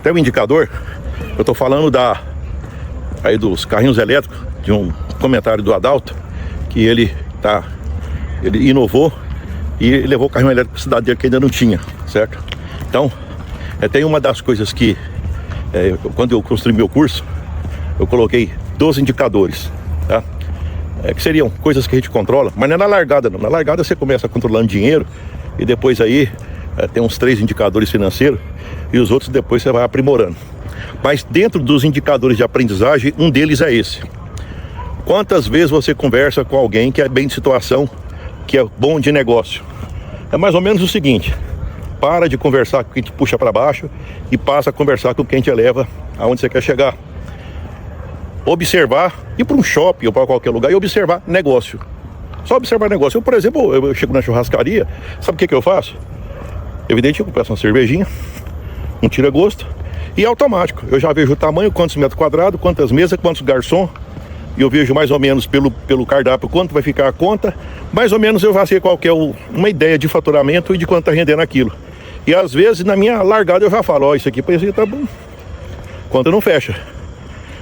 Até o indicador, eu estou falando aí dos carrinhos elétricos, de um comentário do Adalto, que ele inovou e levou o carrinho elétrico para a cidade dele que ainda não tinha, certo? Então, tem uma das coisas que, quando eu construí meu curso, eu coloquei 12 indicadores, tá? Que seriam coisas que a gente controla, mas não é na largada não. Na largada você começa controlando dinheiro e depois aí tem uns 3 indicadores financeiros e os outros depois você vai aprimorando. Mas dentro dos indicadores de aprendizagem, um deles é esse. Quantas vezes você conversa com alguém que é bem de situação, que é bom de negócio? É mais ou menos o seguinte: para de conversar com quem te puxa para baixo e passa a conversar com quem te leva aonde você quer chegar. Observar, ir para um shopping ou para qualquer lugar e observar negócio. Só observar negócio. Eu, por exemplo, eu chego na churrascaria, sabe o que eu faço? Evidente, eu peço uma cervejinha, um tira-gosto e automático. Eu já vejo o tamanho, quantos metros quadrados, quantas mesas, quantos garçom. E eu vejo mais ou menos pelo cardápio quanto vai ficar a conta. Mais ou menos eu já sei qual que é uma ideia de faturamento e de quanto está rendendo aquilo. E às vezes na minha largada eu já falo, ó, isso aqui parece que tá bom. Conta não fecha.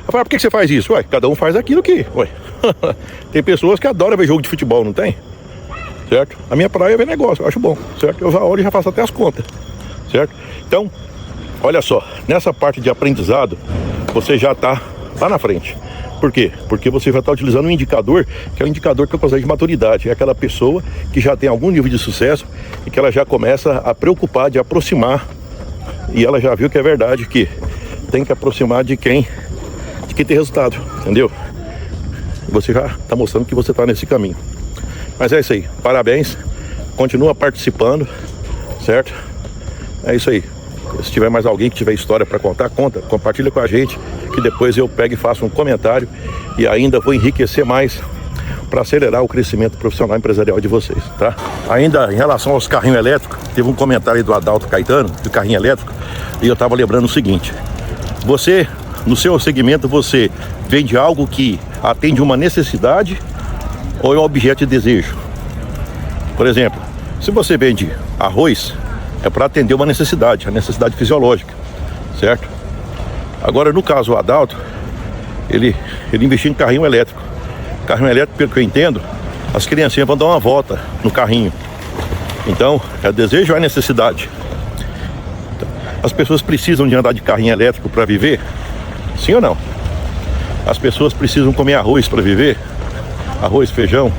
Eu falo, por que você faz isso? Ué, cada um faz aquilo que... Ué. Tem pessoas que adoram ver jogo de futebol, não tem? Certo? A minha praia é ver negócio, eu acho bom, certo? Eu já olho e já faço até as contas, certo? Então, olha só, nessa parte de aprendizado, você já está lá na frente. Por quê? Porque você já está utilizando um indicador, que é um indicador que eu considero de maturidade. É aquela pessoa que já tem algum nível de sucesso e que ela já começa a preocupar de aproximar. E ela já viu que é verdade, que tem que aproximar de quem tem resultado, entendeu? Você já está mostrando que você está nesse caminho. Mas é isso aí, parabéns, continua participando, certo? É isso aí. Se tiver mais alguém que tiver história para contar, compartilha com a gente, que depois eu pego e faço um comentário e ainda vou enriquecer mais para acelerar o crescimento profissional e empresarial de vocês, tá? Ainda em relação aos carrinhos elétricos, teve um comentário aí do Adalto Caetano, do carrinho elétrico, e eu estava lembrando o seguinte: você, no seu segmento, você vende algo que atende uma necessidade ou é um objeto de desejo? Por exemplo, se você vende arroz, é para atender uma necessidade, a necessidade fisiológica, certo? Agora, no caso do Adalto, ele investiu em carrinho elétrico. Carrinho elétrico, pelo que eu entendo, as criancinhas vão dar uma volta no carrinho. Então, é desejo ou é necessidade? Então, as pessoas precisam de andar de carrinho elétrico para viver? Sim ou não? As pessoas precisam comer arroz para viver? Arroz, feijão?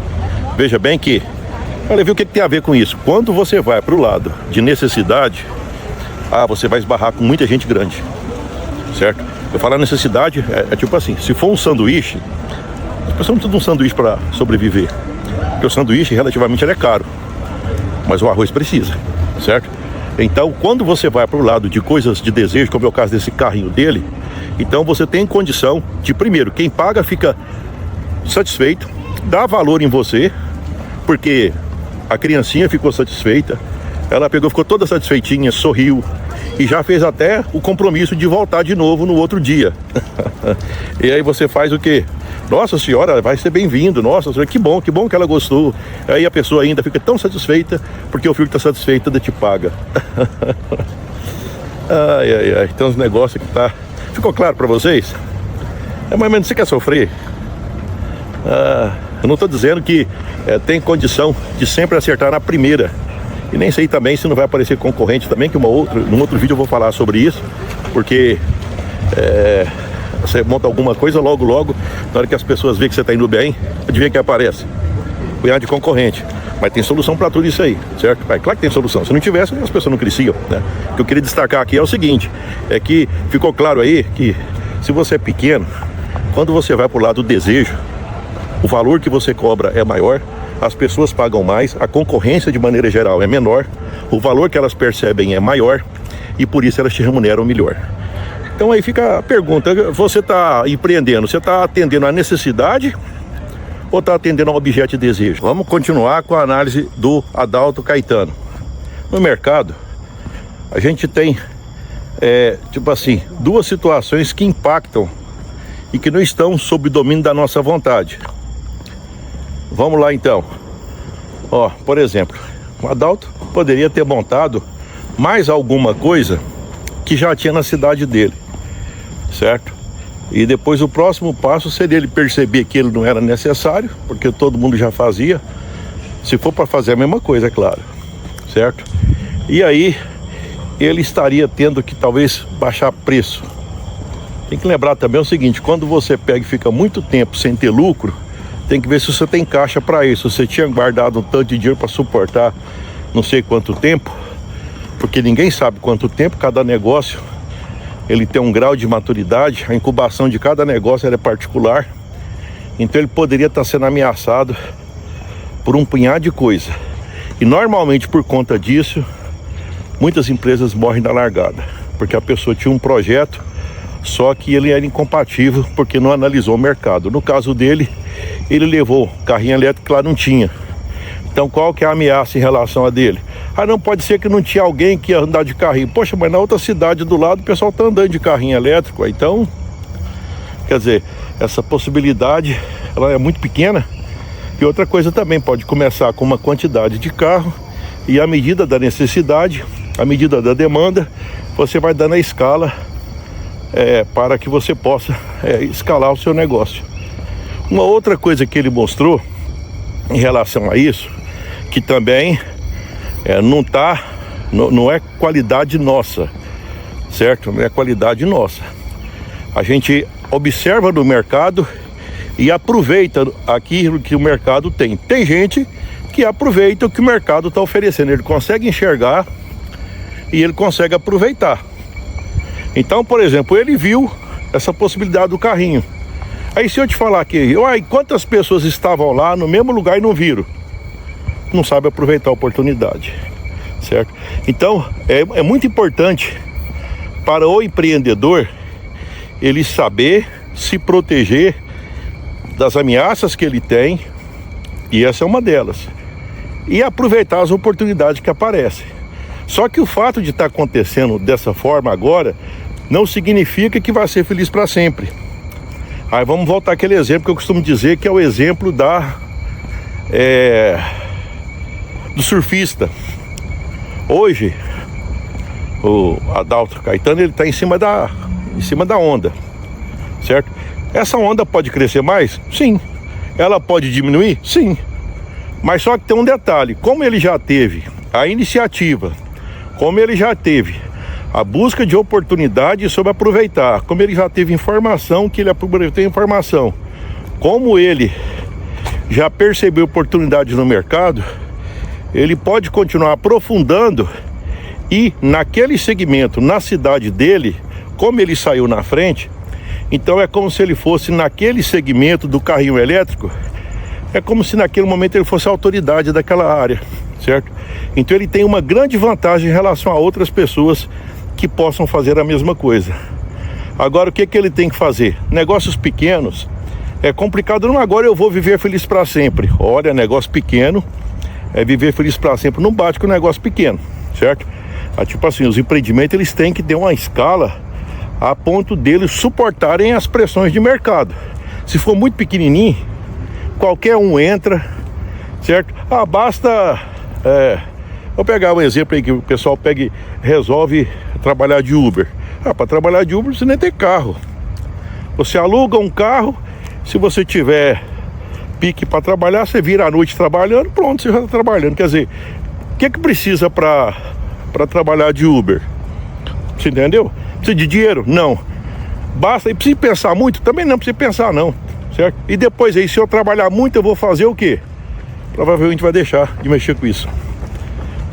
Veja bem que... Olha, viu o que tem a ver com isso? Quando você vai para o lado de necessidade, você vai esbarrar com muita gente grande, certo? Eu falo necessidade, é tipo assim, se for um sanduíche, as pessoas não precisam de um sanduíche para sobreviver, porque o sanduíche relativamente ele é caro, mas o arroz precisa, certo? Então, quando você vai para o lado de coisas de desejo, como é o caso desse carrinho dele, então você tem condição de, primeiro, quem paga fica satisfeito, dá valor em você, porque a criancinha ficou satisfeita, ela ficou toda satisfeitinha, sorriu e já fez até o compromisso de voltar de novo no outro dia. E aí você faz o quê? Nossa senhora, vai ser bem-vindo, nossa senhora, que bom que ela gostou. Aí a pessoa ainda fica tão satisfeita, porque o filho que está satisfeito ainda te paga. Ai, tem uns negócios que tá... Ficou claro para vocês? Mas você quer sofrer? Eu não estou dizendo que tem condição de sempre acertar na primeira. E nem sei também se não vai aparecer concorrente também, que num outro vídeo eu vou falar sobre isso. Porque você monta alguma coisa, logo, na hora que as pessoas veem que você está indo bem, adivinha que aparece? Cunhado de concorrente. Mas tem solução para tudo isso aí, certo? Claro que tem solução. Se não tivesse, as pessoas não cresciam, né? O que eu queria destacar aqui é o seguinte, é que ficou claro aí que se você é pequeno, quando você vai para o lado do desejo, o valor que você cobra é maior, as pessoas pagam mais, a concorrência de maneira geral é menor, o valor que elas percebem é maior e por isso elas te remuneram melhor. Então aí fica a pergunta, você está empreendendo, você está atendendo a necessidade ou está atendendo a um objeto de desejo? Vamos continuar com a análise do Adalto Caetano. No mercado, a gente tem, tipo assim, duas situações que impactam e que não estão sob o domínio da nossa vontade. Vamos lá então. Por exemplo, o Adalto poderia ter montado mais alguma coisa que já tinha na cidade dele, certo? E depois o próximo passo seria ele perceber que ele não era necessário, porque todo mundo já fazia, se for para fazer a mesma coisa, é claro, certo? E aí ele estaria tendo que talvez baixar preço. Tem que lembrar também o seguinte: quando você pega e fica muito tempo sem ter lucro, tem que ver se você tem caixa para isso. Se você tinha guardado um tanto de dinheiro para suportar não sei quanto tempo, porque ninguém sabe quanto tempo cada negócio ele tem um grau de maturidade, a incubação de cada negócio é particular, então ele poderia estar sendo ameaçado por um punhado de coisa. E normalmente por conta disso, muitas empresas morrem na largada, porque a pessoa tinha um projeto, só que ele era incompatível porque não analisou o mercado. No caso dele, ele levou carrinho elétrico que lá não tinha. Então qual que é a ameaça em relação a dele? Ah, não, pode ser que não tinha alguém que ia andar de carrinho. Poxa, mas na outra cidade do lado o pessoal está andando de carrinho elétrico. Então, quer dizer, essa possibilidade ela é muito pequena. E outra coisa também, pode começar com uma quantidade de carro e à medida da necessidade, à medida da demanda, você vai dando a escala para que você possa escalar o seu negócio. Uma outra coisa que ele mostrou em relação a isso, que também não é qualidade nossa, certo? Não é qualidade nossa. A gente observa no mercado e aproveita aquilo que o mercado tem. Tem gente que aproveita o que o mercado está oferecendo. Ele consegue enxergar e ele consegue aproveitar. Então, por exemplo, ele viu essa possibilidade do carrinho. Aí se eu te falar que, quantas pessoas estavam lá no mesmo lugar e não viram? Não sabe aproveitar a oportunidade, certo? Então, é muito importante para o empreendedor ele saber se proteger das ameaças que ele tem, e essa é uma delas, e aproveitar as oportunidades que aparecem. Só que o fato de estar acontecendo dessa forma agora não significa que vai ser feliz para sempre. Aí vamos voltar àquele exemplo que eu costumo dizer, que é o exemplo do surfista. Hoje o Adalto Caetano, ele está em cima da onda, certo? Essa onda pode crescer mais? Sim. Ela pode diminuir? Sim. Mas só que tem um detalhe: como ele já teve a iniciativa, como ele já teve a busca de oportunidade sobre aproveitar, como ele já teve informação, que ele aproveitou a informação, como ele já percebeu oportunidades no mercado, ele pode continuar aprofundando e naquele segmento, na cidade dele, como ele saiu na frente, então é como se ele fosse naquele segmento do carrinho elétrico, é como se naquele momento ele fosse a autoridade daquela área, certo? Então ele tem uma grande vantagem em relação a outras pessoas que possam fazer a mesma coisa. Agora, o que ele tem que fazer? Negócios pequenos é complicado. Não, agora eu vou viver feliz para sempre. Olha, negócio pequeno viver feliz para sempre não bate com negócio pequeno, certo? Tipo assim, os empreendimentos eles têm que ter uma escala a ponto deles suportarem as pressões de mercado. Se for muito pequenininho, qualquer um entra, certo? Basta vou pegar um exemplo aí que o pessoal pega e resolve trabalhar de Uber. Para trabalhar de Uber você nem tem carro. Você aluga um carro, se você tiver pique para trabalhar, você vira à noite trabalhando, pronto, você já está trabalhando. Quer dizer, o que precisa para trabalhar de Uber? Você entendeu? Precisa de dinheiro? Não. Basta, e precisa pensar muito? Também não precisa pensar não, certo? E depois aí, se eu trabalhar muito, eu vou fazer o quê? Provavelmente vai deixar de mexer com isso.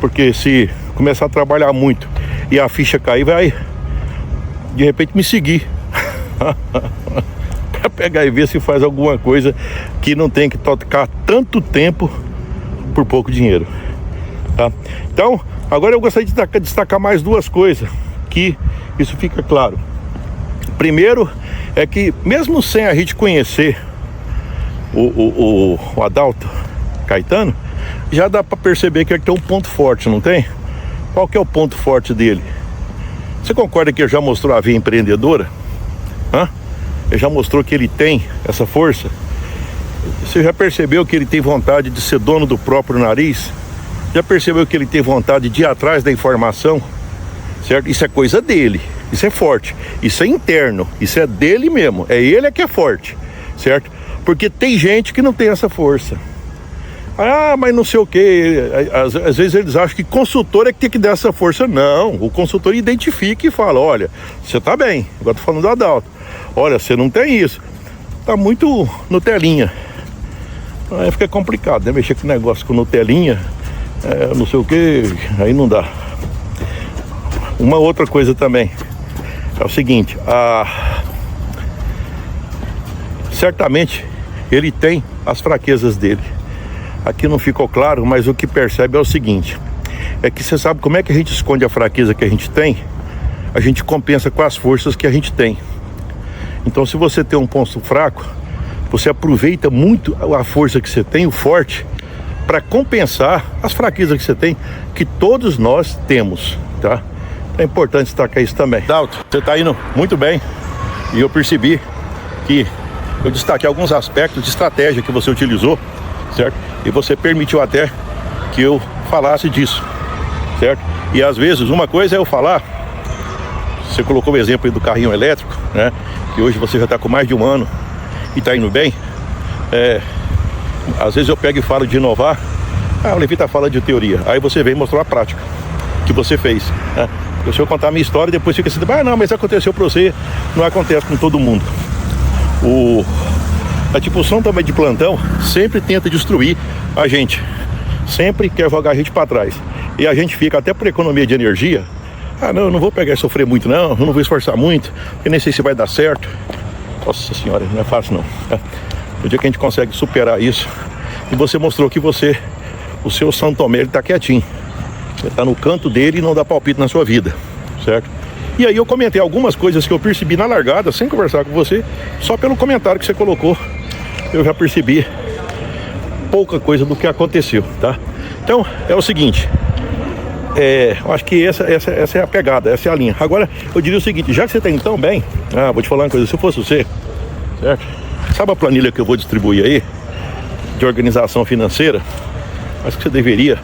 Porque se começar a trabalhar muito e a ficha cair, vai de repente me seguir para pegar e ver se faz alguma coisa que não tem que tocar tanto tempo por pouco dinheiro, tá? Então, agora eu gostaria de destacar mais duas coisas, que isso fica claro. Primeiro é que mesmo sem a gente conhecer o Adalto Caetano, já dá para perceber que ele tem um ponto forte, não tem? Qual que é o ponto forte dele? Você concorda que ele já mostrou a veia empreendedora? Ele já mostrou que ele tem essa força? Você já percebeu que ele tem vontade de ser dono do próprio nariz? Já percebeu que ele tem vontade de ir atrás da informação? certo? Isso é coisa dele, isso é forte, isso é interno, isso é dele mesmo, é ele que é forte, certo? Porque tem gente que não tem essa força. Ah, mas não sei o que. Às vezes eles acham que consultor é que tem que dar essa força. Não, o consultor identifica e fala: olha, você tá bem. Agora tô falando do Adalto. Olha, você não tem isso. Tá muito Nutelinha. Aí fica complicado, né? Mexer com negócio com Nutelinha, não sei o que, aí não dá. Uma outra coisa também é o seguinte: certamente ele tem as fraquezas dele. Aqui não ficou claro, mas o que percebe é o seguinte: é que você sabe como é que a gente esconde a fraqueza que a gente tem? A gente compensa com as forças que a gente tem. Então, se você tem um ponto fraco, você aproveita muito a força que você tem, o forte, para compensar as fraquezas que você tem, que todos nós temos, tá? É importante destacar isso também. Adalto, você está indo muito bem, e eu percebi que eu destaquei alguns aspectos de estratégia que você utilizou, certo? E você permitiu até que eu falasse disso, certo? E às vezes uma coisa é eu falar, você colocou o exemplo aí do carrinho elétrico, né? Que hoje você já está com mais de um ano e está indo bem. Às vezes eu pego e falo de inovar, o Levita fala de teoria, aí você vem mostrar a prática que você fez, né? Se eu contar a minha história, depois fica assim: não, mas aconteceu para você. Não acontece com todo mundo. A tipulação também de plantão sempre tenta destruir a gente, sempre quer jogar a gente para trás, e a gente fica, até por economia de energia, não, eu não vou pegar e sofrer muito não, eu não vou esforçar muito, porque nem sei se vai dar certo. Nossa senhora, não é fácil não. O dia que a gente consegue superar isso, e você mostrou que o seu São Tomé, ele tá quietinho, ele tá no canto dele e não dá palpite na sua vida, certo? E aí eu comentei algumas coisas que eu percebi na largada, sem conversar com você, só pelo comentário que você colocou, eu já percebi pouca coisa do que aconteceu, tá? Então, é o seguinte, eu acho que essa é a pegada, essa é a linha. Agora, eu diria o seguinte: já que você tá indo tão bem, vou te falar uma coisa, se eu fosse você, certo? Sabe a planilha que eu vou distribuir aí, de organização financeira? Acho que você deveria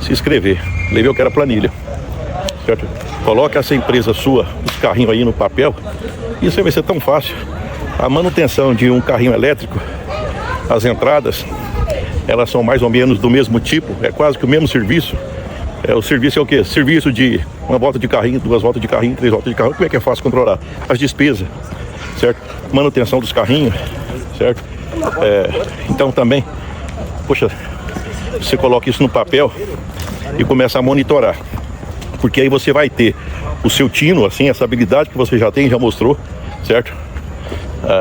se inscrever. Levei, eu quero a planilha, certo? Coloque essa empresa sua, os carrinhos aí no papel, isso aí vai ser tão fácil. A manutenção de um carrinho elétrico, as entradas, elas são mais ou menos do mesmo tipo, é quase que o mesmo serviço. O serviço é o quê? Serviço de uma volta de carrinho, 2 voltas de carrinho, 3 voltas de carrinho. Como é que é fácil controlar? As despesas, certo? Manutenção dos carrinhos, certo? Então também, poxa, você coloca isso no papel e começa a monitorar, porque aí você vai ter o seu tino, assim, essa habilidade que você já tem, já mostrou, certo?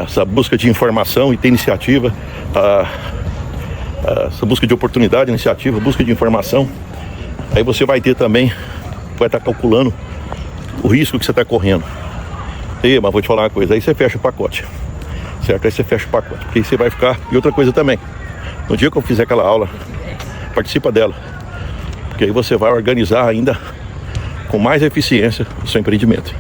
Essa busca de informação e ter iniciativa, essa busca de oportunidade, iniciativa, busca de informação. Aí você vai ter também, vai estar calculando o risco que você está correndo. Mas vou te falar uma coisa, aí você fecha o pacote, certo? Aí você fecha o pacote, porque aí você vai ficar. E outra coisa também, no dia que eu fizer aquela aula, participa dela, porque aí você vai organizar ainda com mais eficiência o seu empreendimento.